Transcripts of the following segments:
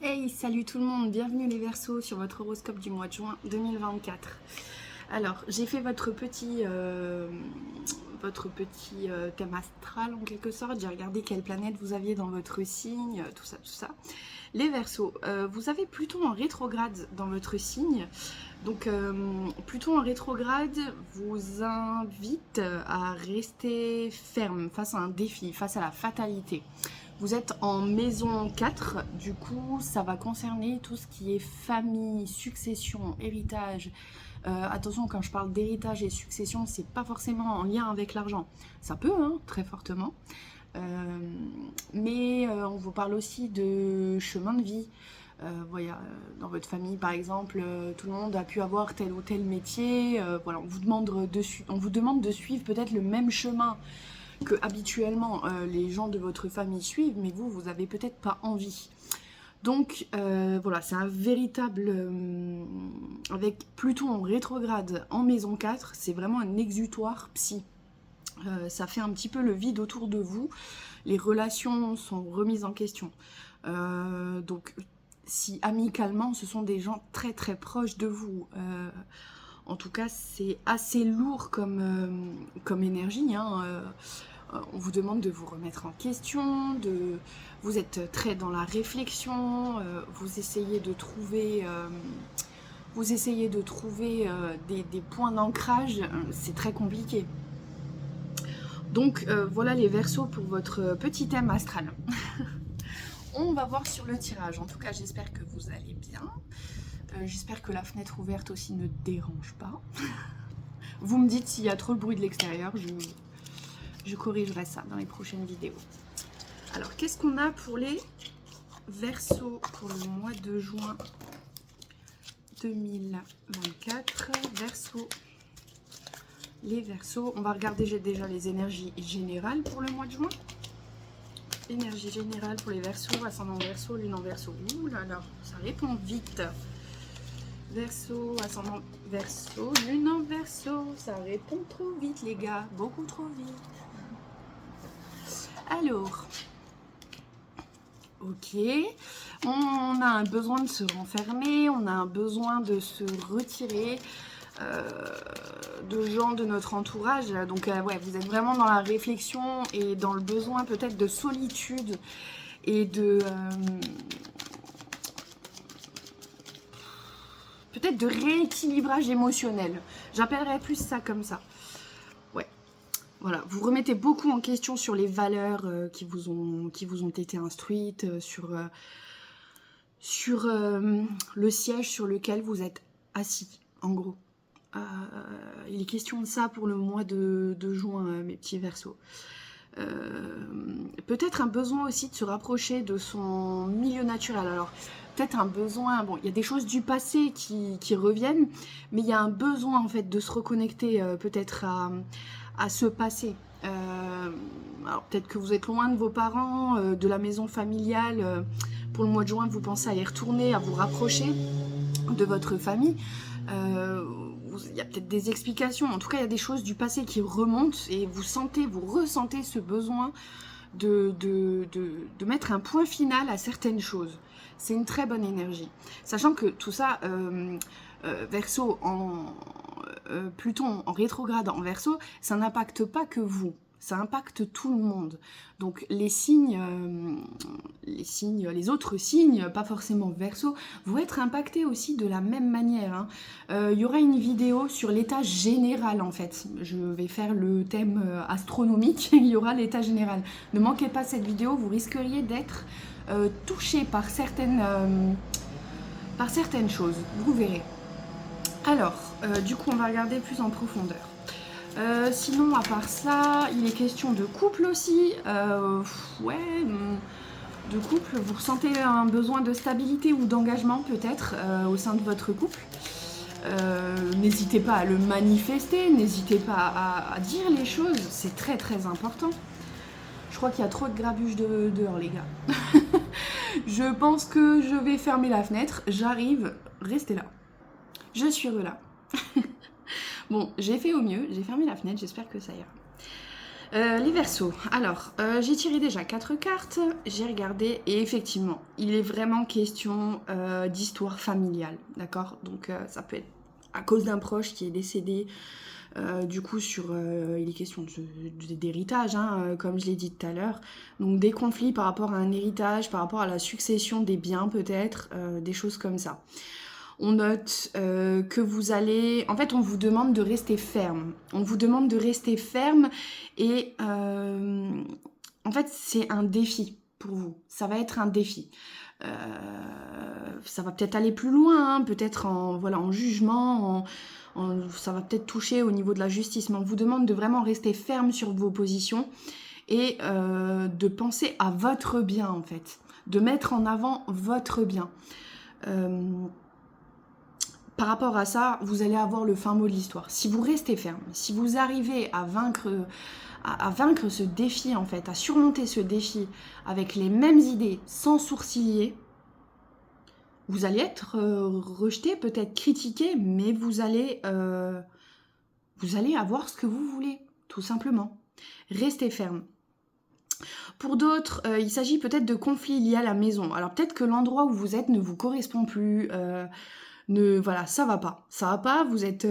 Hey, salut tout le monde, bienvenue les Verseaux sur votre horoscope du mois de juin 2024. Alors, j'ai fait votre petit thème astral en quelque sorte. J'ai regardé quelle planète vous aviez dans votre signe, tout ça, tout ça. Les Verseaux, vous avez Pluton en rétrograde dans votre signe. Donc, Pluton en rétrograde vous invite à rester ferme face à un défi, face à la fatalité. Vous êtes en maison 4, du coup ça va concerner tout ce qui est famille, succession, héritage. Attention, quand je parle d'héritage et succession, c'est pas forcément en lien avec l'argent. Ça peut, hein, très fortement. Mais on vous parle aussi de chemin de vie. Voilà, dans votre famille par exemple, tout le monde a pu avoir tel ou tel métier. Voilà, on vous demande de suivre peut-être le même chemin que habituellement les gens de votre famille suivent, mais vous n'avez peut-être pas envie. Donc voilà, c'est un véritable... avec Pluton en rétrograde en maison 4, c'est vraiment un exutoire psy. Ça fait un petit peu le vide autour de vous. Les relations sont remises en question. Donc si amicalement, ce sont des gens très très proches de vous. En tout cas, c'est assez lourd comme énergie, hein. On vous demande de vous remettre en question, vous êtes très dans la réflexion, vous essayez de trouver, des points d'ancrage, c'est très compliqué. Donc voilà les Verseaux pour votre petit thème astral. On va voir sur le tirage. En tout cas, j'espère que vous allez bien. J'espère que la fenêtre ouverte aussi ne dérange pas. Vous me dites s'il y a trop de bruit de l'extérieur, je corrigerai ça dans les prochaines vidéos. Alors, qu'est-ce qu'on a pour les Verseaux pour le mois de juin 2024? Verseaux. Les Verseaux. On va regarder déjà les énergies générales pour le mois de juin. Énergie générale pour les Verseaux, ascendant Verseau, lune en Verseau. Ouh là là, ça répond vite. Verseau, ascendant Verseau, lune en Verseau. Ça répond trop vite, les gars. Beaucoup trop vite. Alors, ok, on a un besoin de se renfermer, on a un besoin de se retirer de gens de notre entourage. Donc ouais, vous êtes vraiment dans la réflexion et dans le besoin peut-être de solitude et de peut-être de rééquilibrage émotionnel. J'appellerais plus ça comme ça. Ouais. Voilà, vous remettez beaucoup en question sur les valeurs qui vous ont été instruites, sur le siège sur lequel vous êtes assis, en gros. Il est question de ça pour le mois de juin, mes petits Verseaux. Peut-être un besoin aussi de se rapprocher de son milieu naturel. Alors, peut-être un besoin, bon, il y a des choses du passé qui reviennent, mais il y a un besoin en fait de se reconnecter peut-être à ce passé. Alors peut-être que vous êtes loin de vos parents, de la maison familiale. Pour le mois de juin, vous pensez à y retourner, à vous rapprocher de votre famille. Il y a peut-être des explications. En tout cas, il y a des choses du passé qui remontent et vous ressentez ce besoin de mettre un point final à certaines choses. C'est une très bonne énergie. Sachant que tout ça, Verseau Pluton en rétrograde en Verseau, ça n'impacte pas que vous, ça impacte tout le monde. Donc les autres signes, pas forcément Verseau, vont être impactés aussi de la même manière, hein. Il y aura une vidéo sur l'état général en fait. Je vais faire le thème astronomique, il y aura l'état général. Ne manquez pas cette vidéo, vous risqueriez d'être touché par certaines choses, vous verrez. Alors, du coup, on va regarder plus en profondeur. Sinon, à part ça, il est question de couple aussi. Ouais, de couple, vous ressentez un besoin de stabilité ou d'engagement peut-être au sein de votre couple. N'hésitez pas à le manifester, n'hésitez pas à dire les choses, c'est très très important. Je crois qu'il y a trop de grabuge dehors, les gars. Je pense que je vais fermer la fenêtre, j'arrive, restez là. Je suis là. Bon, j'ai fait au mieux, j'ai fermé la fenêtre, j'espère que ça ira. Les Verseaux. Alors, j'ai tiré déjà 4 cartes, j'ai regardé et effectivement, il est vraiment question d'histoire familiale, d'accord? Donc, ça peut être à cause d'un proche qui est décédé. Du coup, il est question d'héritage, hein, comme je l'ai dit tout à l'heure. Donc, des conflits par rapport à un héritage, par rapport à la succession des biens peut-être, des choses comme ça. On note que vous allez... En fait, on vous demande de rester ferme. On vous demande de rester ferme et en fait, c'est un défi pour vous. Ça va être un défi. Ça va peut-être aller plus loin, hein, peut-être en jugement, ça va peut-être toucher au niveau de la justice, mais on vous demande de vraiment rester ferme sur vos positions et de penser à votre bien, en fait. De mettre en avant votre bien. Par rapport à ça, vous allez avoir le fin mot de l'histoire. Si vous restez ferme, si vous arrivez à vaincre ce défi, en fait, à surmonter ce défi avec les mêmes idées, sans sourciller, vous allez être rejeté, peut-être critiqué, mais vous allez avoir ce que vous voulez, tout simplement. Restez ferme. Pour d'autres, il s'agit peut-être de conflits liés à la maison. Alors peut-être que l'endroit où vous êtes ne vous correspond plus. Voilà, ça va pas. Ça va pas, vous êtes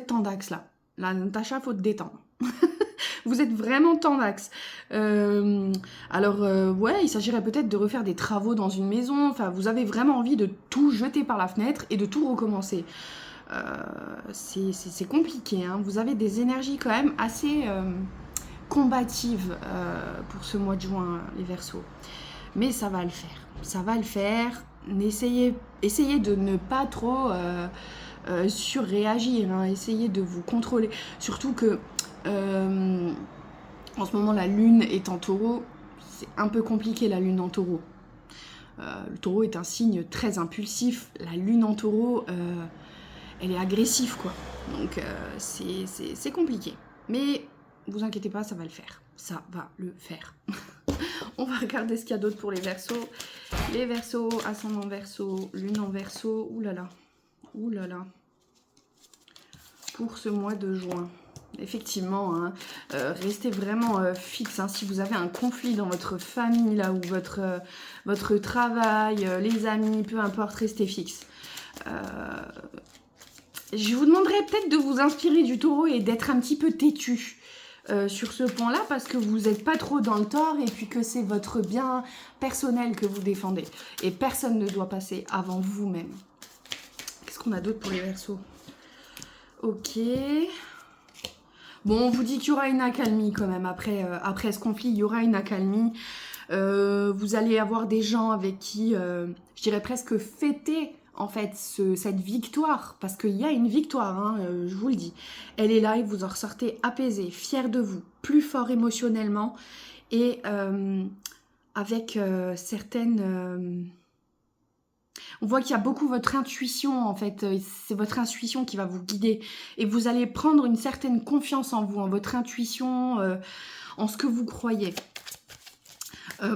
tendax là. Là, Natacha, faut te détendre. Vous êtes vraiment tendax. Ouais, il s'agirait peut-être de refaire des travaux dans une maison. Enfin, vous avez vraiment envie de tout jeter par la fenêtre et de tout recommencer. C'est compliqué, hein. Vous avez des énergies quand même assez combatives pour ce mois de juin, les Verseaux. Mais ça va le faire. Ça va le faire. Essayez de ne pas trop surréagir, hein. Essayez de vous contrôler. Surtout que en ce moment la lune est en taureau. C'est un peu compliqué la lune en taureau. Le taureau est un signe très impulsif. La lune en taureau, elle est agressive, quoi. Donc c'est compliqué. Mais vous inquiétez pas, ça va le faire. Ça va le faire. On va regarder ce qu'il y a d'autre pour les Verseaux. Les Verseaux, ascendant Verseau, lune en Verseau. Ouh là là. Ouh là là. Pour ce mois de juin. Effectivement, hein, restez vraiment fixe. Hein, si vous avez un conflit dans votre famille, là, ou votre travail, les amis, peu importe, restez fixe. Je vous demanderais peut-être de vous inspirer du taureau et d'être un petit peu têtu. Sur ce point-là, parce que vous n'êtes pas trop dans le tort et puis que c'est votre bien personnel que vous défendez. Et personne ne doit passer avant vous-même. Qu'est-ce qu'on a d'autre pour les Verseaux? Ok. Bon, on vous dit qu'il y aura une accalmie quand même. Après ce conflit, il y aura une accalmie. Vous allez avoir des gens avec qui, je dirais presque fêter en fait cette victoire, parce qu'il y a une victoire, hein, je vous le dis. Elle est là et vous en ressortez apaisé, fier de vous, plus fort émotionnellement et avec certaines... On voit qu'il y a beaucoup votre intuition, en fait, c'est votre intuition qui va vous guider et vous allez prendre une certaine confiance en vous, en votre intuition, en ce que vous croyez.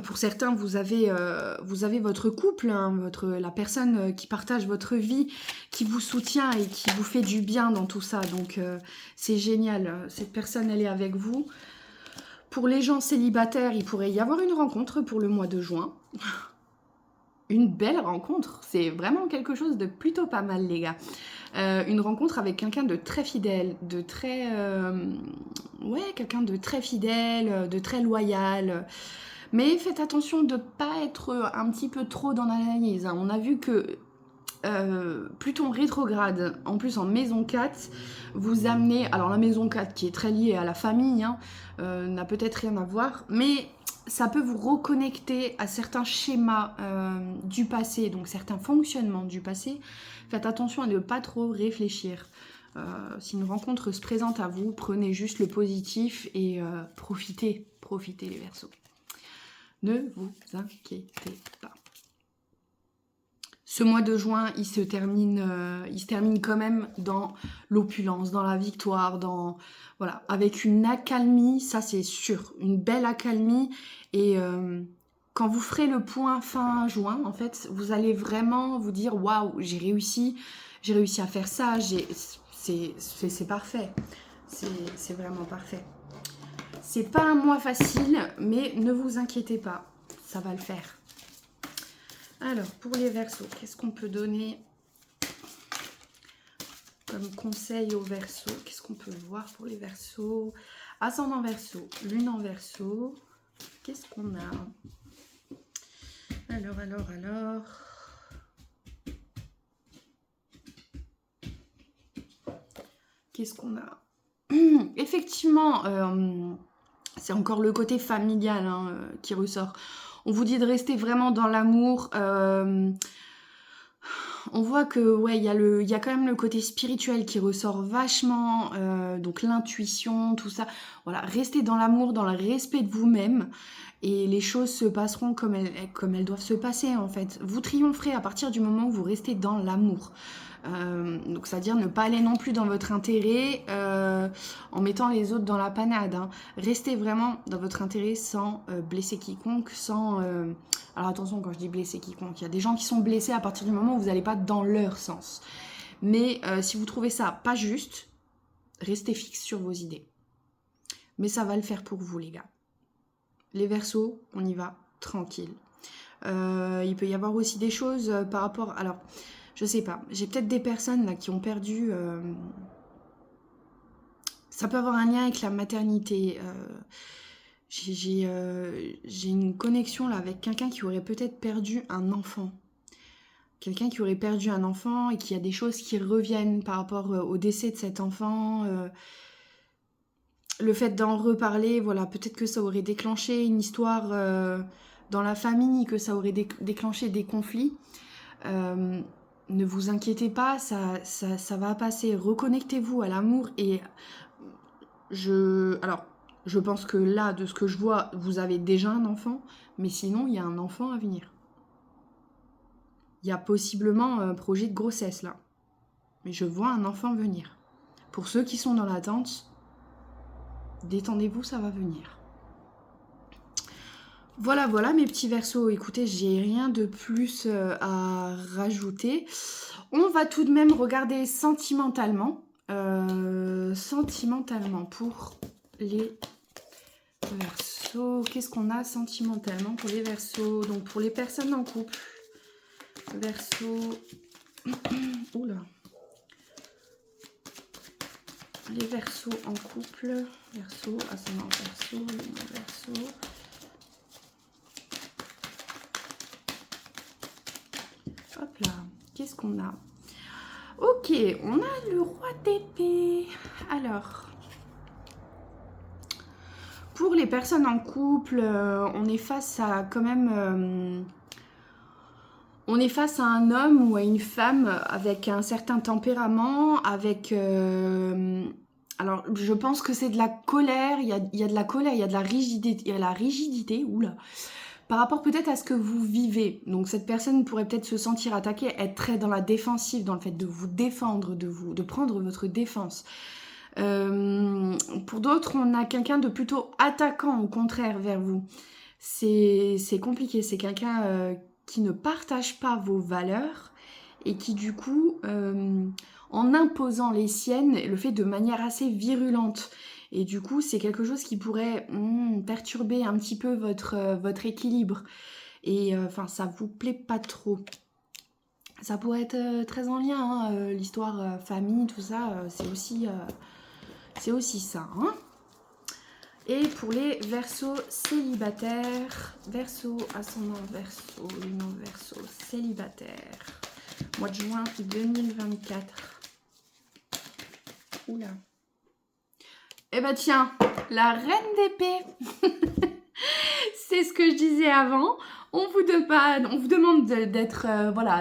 Pour certains, vous avez votre couple, hein, la personne qui partage votre vie, qui vous soutient et qui vous fait du bien dans tout ça. Donc, c'est génial. Cette personne, elle est avec vous. Pour les gens célibataires, il pourrait y avoir une rencontre pour le mois de juin. Une belle rencontre. C'est vraiment quelque chose de plutôt pas mal, les gars. Une rencontre avec quelqu'un de très fidèle, quelqu'un de très fidèle, de très loyal. Mais faites attention de ne pas être un petit peu trop dans l'analyse. Hein. On a vu que Pluton rétrograde, en plus en maison 4, vous amenez... Alors la maison 4 qui est très liée à la famille, hein, n'a peut-être rien à voir, mais ça peut vous reconnecter à certains schémas du passé, donc certains fonctionnements du passé. Faites attention à ne pas trop réfléchir. Si une rencontre se présente à vous, prenez juste le positif et profitez les Verseaux. Ne vous inquiétez pas. Ce mois de juin, il se termine quand même dans l'opulence, dans la victoire, voilà, avec une accalmie, ça c'est sûr, une belle accalmie. Et quand vous ferez le point fin juin, en fait, vous allez vraiment vous dire waouh, j'ai réussi à faire ça, c'est parfait, c'est vraiment parfait. C'est pas un mois facile, mais ne vous inquiétez pas, ça va le faire. Alors, pour les Verseaux, qu'est-ce qu'on peut donner comme conseil aux Verseaux? Qu'est-ce qu'on peut voir pour les Verseaux? Ascendant Verseau, Lune en Verseau. Qu'est-ce qu'on a? Alors. Qu'est-ce qu'on a? Effectivement, c'est encore le côté familial hein, qui ressort. On vous dit de rester vraiment dans l'amour. On voit que ouais, il y a quand même le côté spirituel qui ressort vachement, donc l'intuition, tout ça. Voilà, restez dans l'amour, dans le respect de vous-même, et les choses se passeront comme elles doivent se passer en fait. Vous triompherez à partir du moment où vous restez dans l'amour. Donc c'est-à-dire ne pas aller non plus dans votre intérêt en mettant les autres dans la panade. Hein. Restez vraiment dans votre intérêt sans blesser quiconque, sans... Alors attention quand je dis blesser quiconque, il y a des gens qui sont blessés à partir du moment où vous n'allez pas dans leur sens. Mais si vous trouvez ça pas juste, restez fixe sur vos idées. Mais ça va le faire pour vous les gars. Les Verseaux, on y va tranquille. Il peut y avoir aussi des choses par rapport... Alors... Je sais pas, j'ai peut-être des personnes là qui ont perdu... Ça peut avoir un lien avec la maternité. J'ai une connexion là avec quelqu'un qui aurait peut-être perdu un enfant. Quelqu'un qui aurait perdu un enfant et qui a des choses qui reviennent par rapport au décès de cet enfant. Le fait d'en reparler, voilà, peut-être que ça aurait déclenché une histoire dans la famille, que ça aurait déclenché des conflits. Ne vous inquiétez pas, ça va passer. Reconnectez-vous à l'amour et je pense que là, de ce que je vois, vous avez déjà un enfant, mais sinon, il y a un enfant à venir. Il y a possiblement un projet de grossesse là, mais je vois un enfant venir. Pour ceux qui sont dans l'attente, détendez-vous, ça va venir. Voilà mes petits Verseaux. Écoutez, j'ai rien de plus à rajouter. On va tout de même regarder sentimentalement. Sentimentalement pour les Verseaux. Qu'est-ce qu'on a sentimentalement pour les Verseaux? Donc pour les personnes en couple. Verseaux. Oula. Les Verseaux en couple. Verseaux, ascendant Verseau, Verseau. Hop là, qu'est-ce qu'on a? Ok, on a le roi d'épée. Alors, pour les personnes en couple, on est face à quand même... on est face à un homme ou à une femme avec un certain tempérament, avec... alors, je pense que c'est de la colère, il y a de la colère, il y a de la rigidité, oula, par rapport peut-être à ce que vous vivez. Donc cette personne pourrait peut-être se sentir attaquée, être très dans la défensive, dans le fait de vous défendre, de prendre votre défense. Pour d'autres, on a quelqu'un de plutôt attaquant, au contraire, vers vous. C'est compliqué, c'est quelqu'un qui ne partage pas vos valeurs et qui du coup, en imposant les siennes, le fait de manière assez virulente. Et du coup, c'est quelque chose qui pourrait perturber un petit peu votre équilibre. Et enfin, ça vous plaît pas trop. Ça pourrait être très en lien, hein, l'histoire famille, tout ça, c'est aussi ça. Hein. Et pour les Verseaux célibataires, Verseau, ascendant Verseau, lune en Verseau, célibataire, mois de juin 2024. Oula. Eh ben tiens, la reine d'épée. C'est ce que je disais avant. On vous demande d'être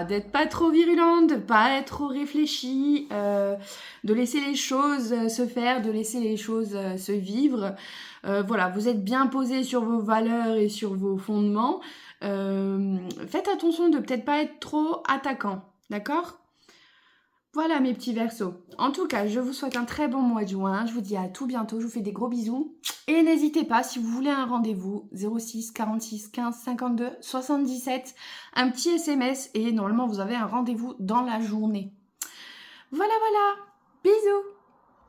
d'être pas trop virulente, de pas être trop réfléchi, de laisser les choses se faire, de laisser les choses se vivre. Voilà, vous êtes bien posé sur vos valeurs et sur vos fondements. Faites attention de peut-être pas être trop attaquant, d'accord ? Voilà mes petits Verseaux. En tout cas, je vous souhaite un très bon mois de juin. Je vous dis à tout bientôt. Je vous fais des gros bisous. Et n'hésitez pas, si vous voulez un rendez-vous, 06 46 15 52 77, un petit SMS et normalement vous avez un rendez-vous dans la journée. Voilà. Bisous.